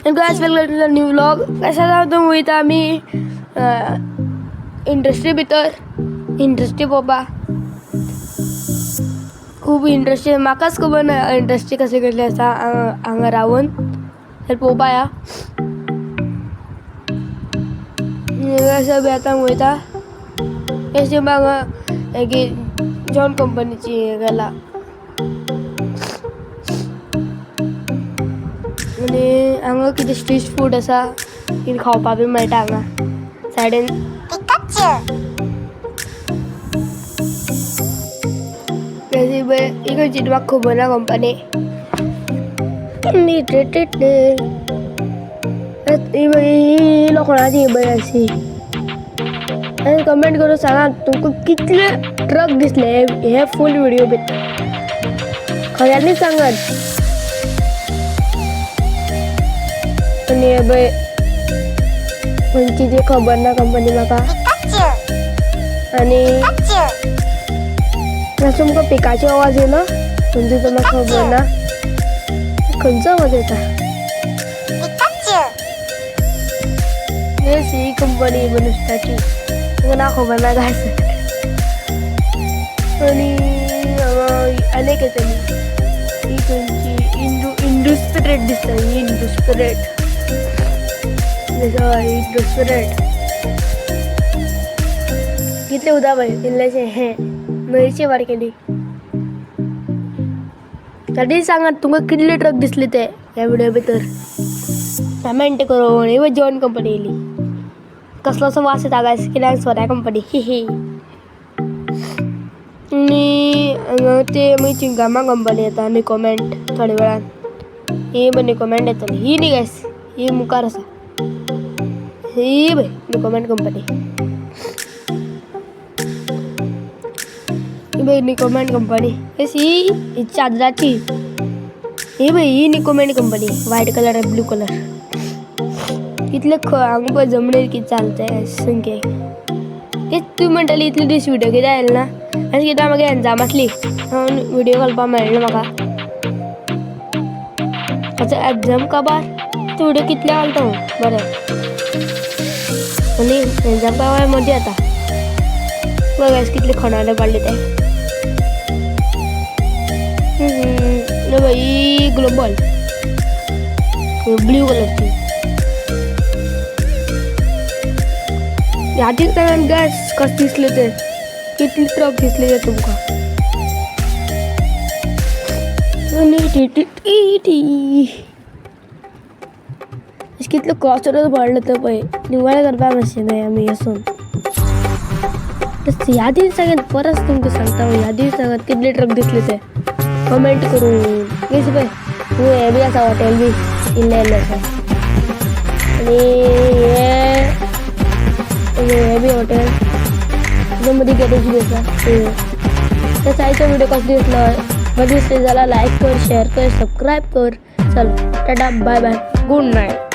And guys, welcome to the new vlog. कशा जातो मुळीत आम्ही इंडस्ट्री भितर इंडस्ट्री पळोवपा खूब इंटरेस्टिंग म्हाकाच खबर ना इंडस्ट्री कशी कसली आसा हांगा रावून तर पळोवपा या सगळे आतां वयता एस हांगा जॉन कंपनीची गेला आनी हांगा कितें स्ट्रीट फूड आसा कितें खावपा बी मेळटा हांगा सायडीन ही खंयची म्हाका खबर ना कंपनी ही लोखणाची बरी अशी आनी कमेंट करून सांगात तुमकां कितले ट्रक दिसले हे फूल व्हिडिओ भितर खऱ्यांनी सांगात आनी हे पळय खंयची ती खबर ना कंपनी म्हाका आनी तुमकां पिकाचो आवाज येयलो म्हणजे तुमकां खबर ना खंयचो आवाज येता ही कंपनी मनुष्याची तुमकां ना खबर ना गायस आनी हांगा आनीक येतली ही खंयची इंडस्पिरेट दिसता ही इंडस्पिरेट कितले उदक पळय इल्लेशें हें न्हंयची वाडकेली तरी सांगात तुमकां कितले ट्रक दिसले ते ह्या व्हिडिओ भितर कमेंट करून ही जॉन कंपनी येयली कसलो असो वास येता गायस कित्याक सोऱ्या कंपनी ही आनी हांगा ते मागीर चिंगामा कंपनी येता निकोमेंट थोड्या वेळान ही निकोमेंट येतली ही न्ही गायस ही मुखार आसा ही पळय निकोमेंट कंपनी ही पळय निकोमेंट कंपनी ही चादराची ही पळय ही निकोमेंट कंपनी व्हायट कलर आनी ब्लू कलर इतले हांगा पळय जमनीर कितें चलता सामकें तेच तूं म्हणटाली इतले दीस व्हिडिओ कित्याक आयले ना आनी कित्याक म्हाका एग्जाम आसली व्हिडिओ घालपाक मेळ्ळें म्हाका आतां एग्जाम काबार तूं व्हिडिओ कितले घालता बरें आनी एग्जाम काबार मजा येता बघ गायस कितले खणाले पाडले ते ही ग्लोबल ब्लू कलरची ह्याची सांगात गॅस कशें दिसले ते कितले ट्रक दिसले ते तुमकां कितले क्रॉसरोड पडले ते पळय निवळ करपाक मातशें न्हय आमी वचून ह्या दीस सांगात परत तुमकां सांगता ह्या दीस सांगात कितले ट्रक दिसले ते कमेंट करून प्लीज पळय हे बी आसा हॉटेल बी इल्ले इल्ले आसा आनी हे बी हॉटेल ताच्या मदीं गॅरेज बी आसा त्या सायडचो व्हिडिओ कसो दिसलो बरो दिसले जाल्यार लायक कर शेअर कर सबस्क्रायब कर चल tata bye bye good night